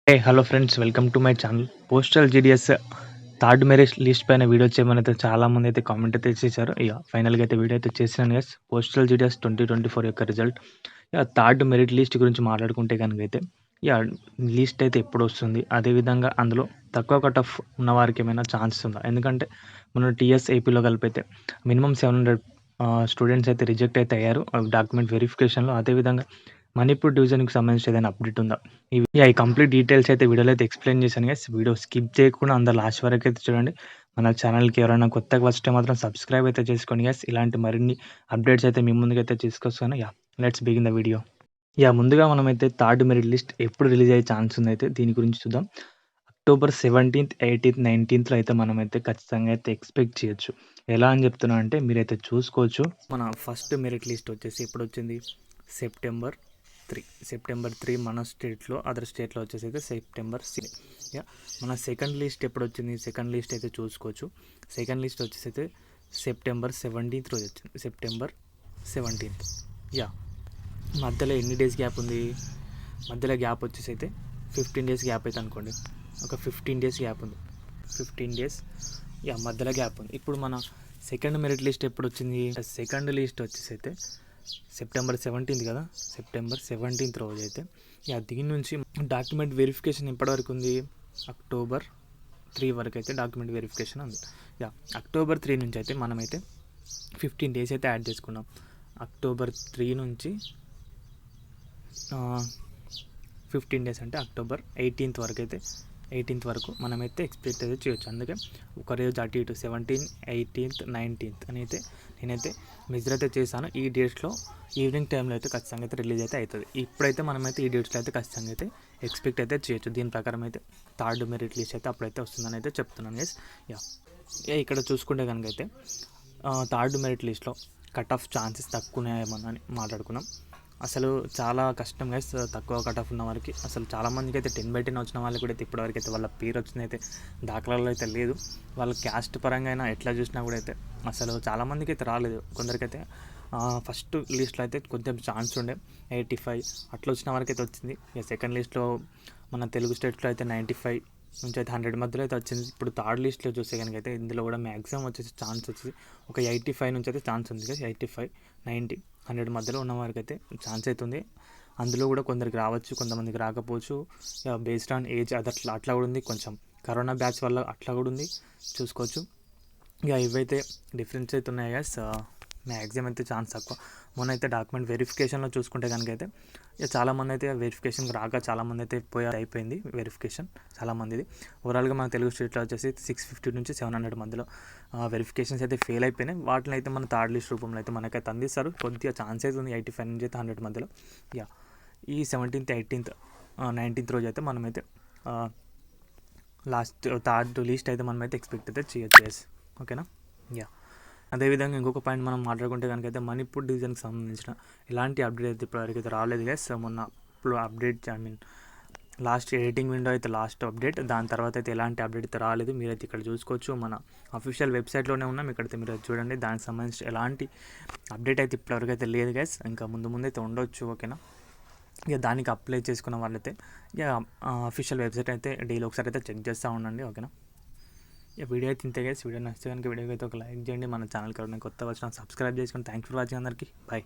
Hey hello friends, welcome to my channel. Postal GDS third merit list పైన video చేయమని అయితే చాలామంది అయితే కామెంట్ అయితే చేశారు. ఇక ఫైనల్గా అయితే వీడియో అయితే చేసినాను గైస్. పోస్టల్ జీడీఎస్ 2024 యొక్క రిజల్ట్, ఇక థర్డ్ మెరిట్ లిస్ట్ గురించి మాట్లాడుకుంటే కనుక అయితే ఇక లిస్ట్ అయితే ఎప్పుడు వస్తుంది, అదేవిధంగా అందులో తక్కువ కట్ ఆఫ్ ఉన్న వారికి ఏమైనా ఛాన్సెస్ ఉందా? ఎందుకంటే మన టీఎస్ ఏపీలో కలిపితే మినిమం 700 స్టూడెంట్స్ అయితే రిజెక్ట్ అయితే అయ్యారు డాక్యుమెంట్ వెరిఫికేషన్లో. అదేవిధంగా మణిపూర్ డివిజన్కి సంబంధించి ఏదైనా అప్డేట్ ఉందా? ఈ కంప్లీట్ డీటెయిల్స్ అయితే వీడియోలో అయితే ఎక్స్ప్లెయిన్ చేశాను గైస్. వీడియో స్కిప్ చేయకుండా అందరు లాస్ట్ వరకు అయితే చూడండి. మన ఛానల్కి ఎవరైనా కొత్తగా వస్తే మాత్రం సబ్స్క్రైబ్ అయితే చేసుకోండి గైస్. ఇలాంటి మరిన్ని అప్డేట్స్ అయితే మీ ముందుకైతే తీసుకొస్తాను. Let's begin the video. ముందుగా మనమైతే థర్డ్ మెరిట్ లిస్ట్ ఎప్పుడు రిలీజ్ అయ్యే ఛాన్స్ ఉందైతే దీని గురించి చూద్దాం. అక్టోబర్ 17th, 18th, 19th అయితే మనమైతే ఖచ్చితంగా అయితే ఎక్స్పెక్ట్ చేయొచ్చు. ఎలా అని చెప్తున్నా అంటే మీరైతే చూసుకోవచ్చు. మన ఫస్ట్ మెరిట్ లిస్ట్ వచ్చేసి ఎప్పుడు వచ్చింది? సెప్టెంబర్ 3 మన స్టేట్లో, అదర్ స్టేట్లో వచ్చేసి అయితే సెప్టెంబర్ 6. మన సెకండ్ లిస్ట్ ఎప్పుడు వచ్చింది? సెకండ్ లిస్ట్ అయితే చూసుకోవచ్చు. సెకండ్ లిస్ట్ వచ్చేసి అయితే సెప్టెంబర్ 17th రోజు వచ్చింది. September 17th. మధ్యలో ఎన్ని డేస్ గ్యాప్ ఉంది? మధ్యలో గ్యాప్ వచ్చేసి అయితే 15 days గ్యాప్ అయితే అనుకోండి. ఒక 15 days గ్యాప్ ఉంది. 15 days మధ్యలో గ్యాప్ ఉంది. ఇప్పుడు మన సెకండ్ మెరిట్ లిస్ట్ ఎప్పుడు వచ్చింది? సెకండ్ లిస్ట్ వచ్చేసి అయితే సెప్టెంబర్ 17th కదా. సెప్టెంబర్ 17th రోజు అయితే దీని నుంచి డాక్యుమెంట్ వెరిఫికేషన్ ఎప్పటివరకు ఉంది? అక్టోబర్ 3 వరకు అయితే డాక్యుమెంట్ వెరిఫికేషన్ ఉంది. అక్టోబర్ 3 నుంచి అయితే మనమైతే 15 days అయితే యాడ్ చేసుకున్నాం. అక్టోబర్ 3 నుంచి 15 days అంటే అక్టోబర్ 18th వరకు అయితే 18th వరకు మనమైతే ఎక్స్పెక్ట్ అయితే చేయొచ్చు. అందుకే ఒక రోజు అటు ఇటు 17th, 18th, 19th అని అయితే నేనైతే మెజర్ అయితే చేశాను. ఈ డేట్స్లో ఈవినింగ్ టైంలో అయితే ఖచ్చితంగా అయితే రిలీజ్ అయితే అవుతుంది. ఇప్పుడైతే మనమైతే ఈ డేట్స్లో అయితే ఖచ్చితంగా అయితే ఎక్స్పెక్ట్ అయితే చేయొచ్చు. దీని ప్రకారం అయితే థర్డ్ మెరిట్ లిస్ట్ అయితే అప్పుడైతే వస్తుందని అయితే చెప్తున్నాను గైస్. ఇక్కడ చూసుకుంటే కనుక అయితే థర్డ్ మెరిట్ లిస్ట్లో కట్ ఆఫ్ ఛాన్సెస్ తక్కువ ఉన్నాయేమని మాట్లాడుకున్నాం. అసలు చాలా కష్టం గైస్. తక్కువ కట్ ఆఫ్ ఉన్న వారికి అసలు చాలామందికి అయితే 10/10 వచ్చిన వాళ్ళకి కూడా అయితే ఇప్పటివరకు అయితే వాళ్ళ పేరు వచ్చింది అయితే దాఖలాల్లో అయితే లేదు. వాళ్ళ క్యాస్ట్ పరంగా అయినా ఎట్లా చూసినా కూడా అయితే అసలు చాలామందికి అయితే రాలేదు. కొందరికైతే ఫస్ట్ లిస్ట్లో అయితే కొంచెం ఛాన్స్ ఉండే 85 అట్లా వచ్చిన వరకు అయితే వచ్చింది. సెకండ్ లిస్ట్లో మన తెలుగు స్టేట్లో అయితే 95 నుంచి అయితే 100 మధ్యలో అయితే వచ్చింది. ఇప్పుడు థర్డ్ లిస్ట్లో చూస్తే కనుక అయితే ఇందులో కూడా మ్యాక్సిమం వచ్చేసి ఛాన్స్ వచ్చేసి ఒక 85 నుంచి అయితే ఛాన్స్ ఉంది. 85, 90, 100 మధ్యలో ఉన్న వారికి అయితే ఛాన్స్ అవుతుంది. అందులో కూడా కొందరికి రావచ్చు, కొంతమందికి రాకపోవచ్చు. బేస్డ్ ఆన్ ఏజ్ అట్లా కూడా ఉంది. కొంచెం కరోనా బ్యాచ్ వల్ల అట్లా కూడా ఉంది, చూసుకోవచ్చు. ఇవైతే డిఫరెన్స్ అయితే ఉన్నాయి గైస్. మ్యాక్సిమం అయితే ఛాన్స్ తక్కువ. మొన్న అయితే డాక్యుమెంట్ వెరిఫికేషన్లో చూసుకుంటే కనుక అయితే చాలామంది అయితే వెరిఫికేషన్కి రాక చాలామంది అయితే అయిపోయింది వెరిఫికేషన్ చాలామందిది. ఓవరాల్గా మన తెలుగు స్టేట్లో వచ్చేసి 650 నుంచి 700 మధ్యలో వెరిఫికేషన్స్ అయితే ఫెయిల్ అయిపోయినాయి. వాటిని అయితే మన థర్డ్ లిస్ట్ రూపంలో అయితే మనకైతే అందిస్తారు. కొద్దిగా ఛాన్స్ అయితే ఉంది 85 నుంచి అయితే 100 మధ్యలో. ఈ 17th, 18th, 19th రోజు అయితే మనమైతే లాస్ట్ థర్డ్ లిస్ట్ అయితే మనమైతే ఎక్స్పెక్ట్ అయితే చేయొచ్చు. ఓకేనా? అదేవిధంగా ఇంకొక పాయింట్ మనం మాట్లాడుకుంటే కనుక అయితే మణిపూర్ డివిజన్కి సంబంధించిన ఎలాంటి అప్డేట్ అయితే ఇప్పటివరకు అయితే రాలేదు గైస్. మొన్న ఇప్పుడు అప్డేట్ లాస్ట్ ఎడిటింగ్ విండో అయితే లాస్ట్ అప్డేట్. దాని తర్వాత అయితే ఎలాంటి అప్డేట్ అయితే రాలేదు. మీరైతే ఇక్కడ చూసుకోవచ్చు. మన అఫీషియల్ వెబ్సైట్లోనే ఉన్నాం. ఇక్కడైతే మీరు చూడండి. దానికి సంబంధించి ఎలాంటి అప్డేట్ అయితే ఇప్పటివరకు అయితే లేదు గైస్. ఇంకా ముందు అయితే ఉండొచ్చు. ఓకేనా? దానికి అప్లై చేసుకున్న వాళ్ళైతే అఫీషియల్ వెబ్సైట్ అయితే డైలీ ఒకసారి అయితే చెక్ చేస్తూ ఉండండి. ఓకేనా? వీడియో అయితే ఇంతే గైస్. వీడియో నచ్చితే కనుక వీడియోకి అయితే ఒక లైక్ చేయండి. మన ఛానల్కి ఎవరైనా కొత్త వచ్చిన సబ్స్క్రైబ్ చేసుకోండి. థ్యాంక్ యూ ఫర్ వాచింగ్ అందరికీ. బాయ్.